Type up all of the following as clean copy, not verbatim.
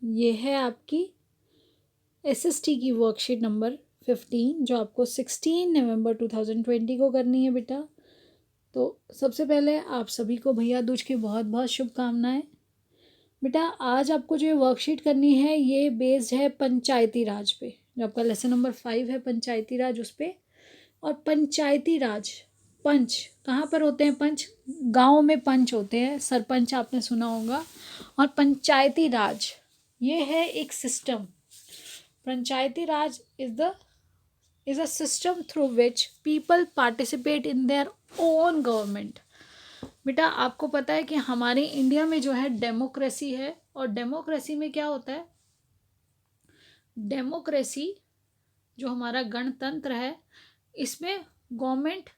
ये है आपकी एसएसटी की वर्कशीट नंबर 15 जो आपको 16 नवंबर 2020 को करनी है बेटा। तो सबसे पहले आप सभी को भैया दूज की बहुत बहुत शुभकामनाएं। बेटा आज आपको जो वर्कशीट करनी है ये बेस्ड है पंचायती राज पे, जो आपका लेसन नंबर 5 है पंचायती राज उस पे। और पंचायती राज पंच कहाँ पर होते हैं? पंच गाँव में पंच होते हैं, सरपंच आपने सुना होगा। और पंचायती राज ये है एक system. Panchayati Raj is a system through which people participate in their own government। बेटा आपको पता है कि हमारे इंडिया में जो है डेमोक्रेसी है, और डेमोक्रेसी में क्या होता है? डेमोक्रेसी जो हमारा गणतंत्र है इसमें government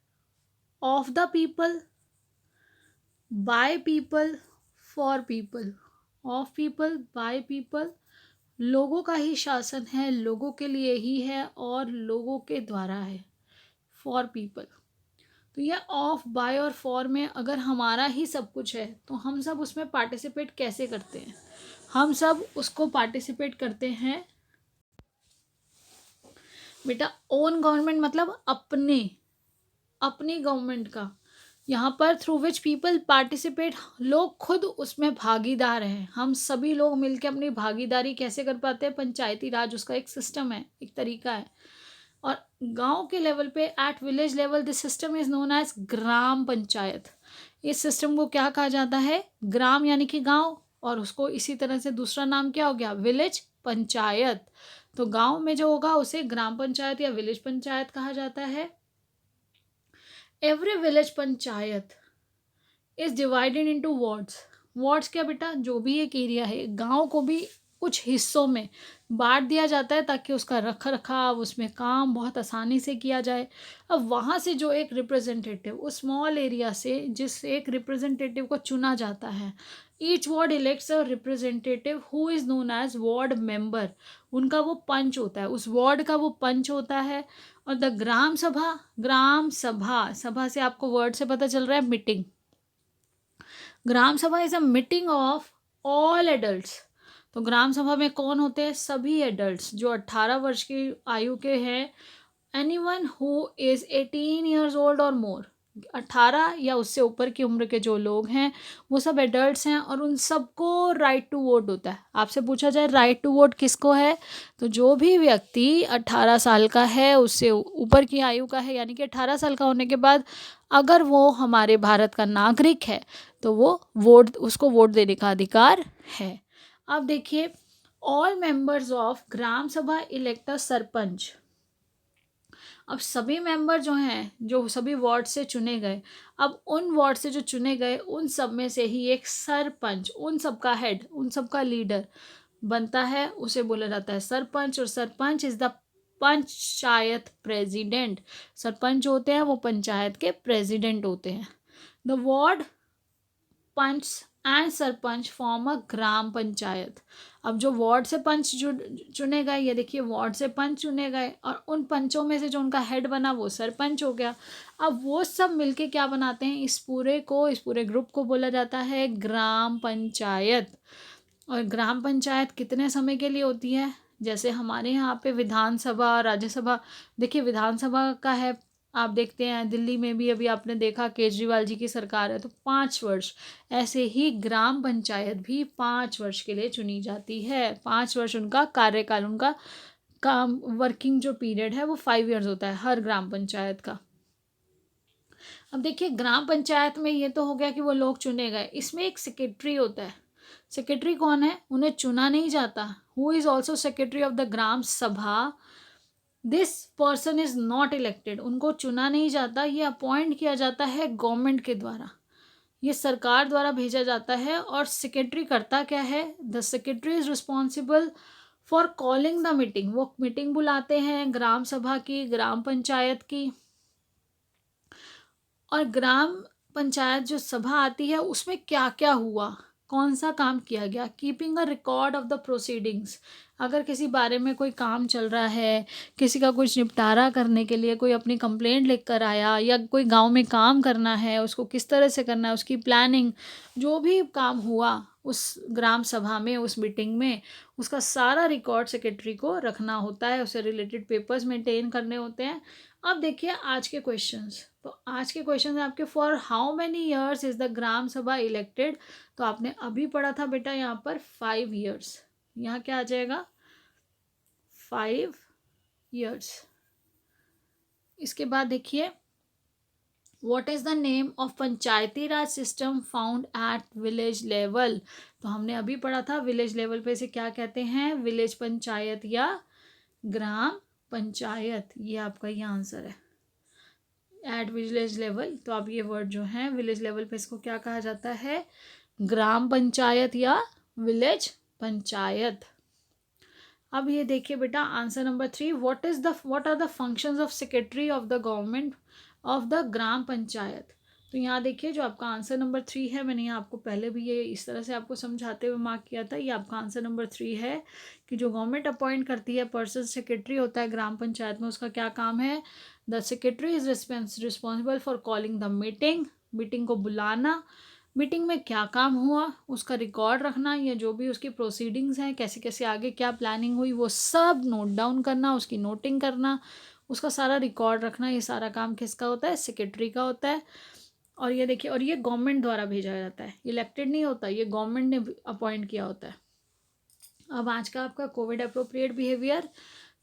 of the people, by people, for people, of people, by people, लोगों का ही शासन है, लोगों के लिए ही है और लोगों के द्वारा है, फॉर पीपल। तो ये ऑफ, बाय और फॉर में अगर हमारा ही सब कुछ है तो हम सब उसमें पार्टिसिपेट कैसे करते हैं? हम सब उसको पार्टिसिपेट करते हैं बेटा ओन गवर्नमेंट, मतलब अपनी गवर्नमेंट का। यहाँ पर थ्रू विच पीपल पार्टिसिपेट, लोग खुद उसमें भागीदार हैं। हम सभी लोग मिलकर अपनी भागीदारी कैसे कर पाते हैं? पंचायती राज उसका एक सिस्टम है, एक तरीका है। और गांव के लेवल पे, at village level, this system is known as gram panchayat. इस सिस्टम को क्या कहा जाता है? ग्राम यानी कि गांव, और उसको इसी तरह से दूसरा नाम क्या हो गया? विलेज पंचायत। तो गांव में जो होगा उसे ग्राम पंचायत या विलेज पंचायत कहा जाता है। Every village panchayat is divided into wards. Wards क्या बेटा? जो भी एक एरिया है, गांव को भी कुछ हिस्सों में बांट दिया जाता है ताकि उसका रख रखाव, उसमें काम बहुत आसानी से किया जाए। अब वहाँ से जो एक रिप्रेजेंटेटिव उस स्मॉल एरिया से, जिस एक रिप्रेजेंटेटिव को चुना जाता है, each ward elects a representative who is known as ward member. उनका वो पंच होता है, उस वार्ड का वो पंच होता है। और द ग्राम सभा, ग्राम सभा, सभा से आपको वर्ड से पता चल रहा है मीटिंग। ग्राम सभा is a meeting of all adults. तो ग्राम सभा में कौन होते हैं? सभी एडल्ट्स जो 18 वर्ष की आयु के हैं। Anyone who is 18 years old और मोर, 18 या उससे ऊपर की उम्र के जो लोग हैं वो सब एडल्ट्स हैं, और उन सबको राइट टू वोट होता है। आपसे पूछा जाए राइट टू वोट किसको है, तो जो भी व्यक्ति 18 साल का है, उससे ऊपर की आयु का है, यानी कि 18 साल का होने के बाद अगर वो हमारे भारत का नागरिक है तो वो वोट, उसको वोट देने का अधिकार है। अब देखिए, ऑल मेंबर्स ऑफ ग्राम सभा इलेक्ट अ सरपंच। अब सभी मेंबर जो हैं, जो सभी वार्ड से चुने गए, अब उन वार्ड से जो चुने गए उन सब में से ही एक सरपंच, उन सब का हेड, उन सब का लीडर बनता है, उसे बोला जाता है सरपंच। और sarpanch is the panchayat president. Sarpanch जो होते हैं वो पंचायत के प्रेसिडेंट होते हैं। The ward panch and sarpanch form a gram panchayat. अब जो वार्ड से पंच चुने गए, ये देखिए वार्ड से पंच चुने गए, और उन पंचों में से जो उनका हेड बना वो सरपंच हो गया। अब वो सब मिलके क्या बनाते हैं? इस पूरे ग्रुप को बोला जाता है ग्राम पंचायत। और ग्राम पंचायत कितने समय के लिए होती है? जैसे हमारे यहाँ पे विधानसभा, राज्यसभा, देखिए विधानसभा का है, आप देखते हैं दिल्ली में भी अभी आपने देखा केजरीवाल जी की सरकार है तो 5 वर्ष। ऐसे ही ग्राम पंचायत भी 5 वर्ष के लिए चुनी जाती है। 5 वर्ष उनका कार्यकाल, उनका काम, वर्किंग जो पीरियड है वो 5 ईयर्स होता है हर ग्राम पंचायत का। अब देखिए ग्राम पंचायत में ये तो हो गया कि वो लोग चुने गए, इसमें एक सेक्रेटरी होता है। सेक्रेटरी कौन है? उन्हें चुना नहीं जाता। Who is also secretary of the gram sabha. This person is not elected. उनको चुना नहीं जाता, ये अपॉइंट किया जाता है गवर्नमेंट के द्वारा, ये सरकार द्वारा भेजा जाता है। और सेक्रेटरी करता क्या है? The secretary is responsible for calling the meeting. वो मीटिंग बुलाते हैं ग्राम सभा की, ग्राम पंचायत की। और ग्राम पंचायत जो सभा आती है उसमें क्या क्या हुआ, कौन सा काम किया गया, keeping a record of the proceedings. अगर किसी बारे में कोई काम चल रहा है, किसी का कुछ निपटारा करने के लिए कोई अपनी कंप्लेंट लिख कर आया, या कोई गांव में काम करना है, उसको किस तरह से करना है, उसकी प्लानिंग, जो भी काम हुआ उस ग्राम सभा में, उस मीटिंग में, उसका सारा रिकॉर्ड सेक्रेटरी को रखना होता है, उससे रिलेटेड पेपर्स मेंटेन करने होते हैं। अब देखिए आज के क्वेश्चंस। तो आज के क्वेश्चन आपके, for how many years is the gram sabha elected. तो आपने अभी पढ़ा था बेटा यहाँ पर 5 ईयर्स, यहाँ क्या आ जाएगा 5 ईयर्स। इसके बाद देखिए, what is the name of Panchayati Raj system found at village level. तो हमने अभी पढ़ा था विलेज लेवल पे इसे क्या कहते हैं, विलेज पंचायत या ग्राम पंचायत। ये आपका ये आंसर है, एट विलेज लेवल। तो अब ये वर्ड जो है विलेज लेवल पे, इसको क्या कहा जाता है, ग्राम पंचायत या विलेज पंचायत। अब ये देखिए बेटा answer number 3, what are the functions of secretary of the government of the gram panchayat. तो यहाँ देखिए जो आपका आंसर नंबर 3 है, मैंने यहाँ आपको पहले भी ये इस तरह से आपको समझाते हुए मार्क किया था, ये आपका आंसर नंबर 3 है कि जो गवर्नमेंट अपॉइंट करती है पर्सन सेक्रेटरी होता है ग्राम पंचायत में, उसका क्या काम है, the secretary is responsible for calling the meeting, meeting को बुलाना, मीटिंग में क्या काम हुआ उसका रिकॉर्ड रखना, या जो भी उसकी प्रोसीडिंग्स हैं, कैसे कैसे आगे क्या प्लानिंग हुई, वो सब नोट डाउन करना, उसकी नोटिंग करना, उसका सारा रिकॉर्ड रखना। ये सारा काम किसका होता है, सेक्रेटरी का होता है। और ये देखिए, और ये गवर्नमेंट द्वारा भेजा जाता है, इलेक्टेड नहीं होता, ये गवर्नमेंट ने अपॉइंट किया होता है। अब आज का आपका COVID appropriate behaviour,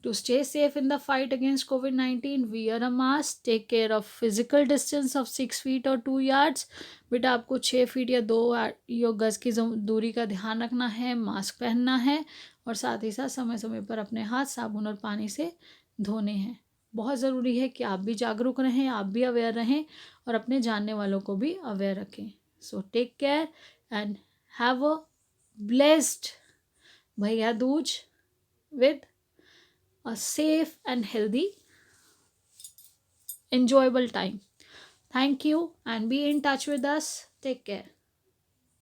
to stay safe in the fight against कोविड-19 wear a mask, take care of physical distance of 6 feet और 2 यार्ड्स। बेटा आपको 6 फीट या 2 गज की दूरी का ध्यान रखना है, मास्क पहनना है, और साथ ही साथ समय समय पर अपने हाथ साबुन और पानी से धोने हैं। बहुत ज़रूरी है कि आप भी जागरूक रहें, आप भी अवेयर रहें, और अपने जानने वालों को भी अवेयर रखें। So take care and have a blessed Bhaiya Dooj with a safe and healthy, enjoyable time. Thank you and be in touch with us. Take care.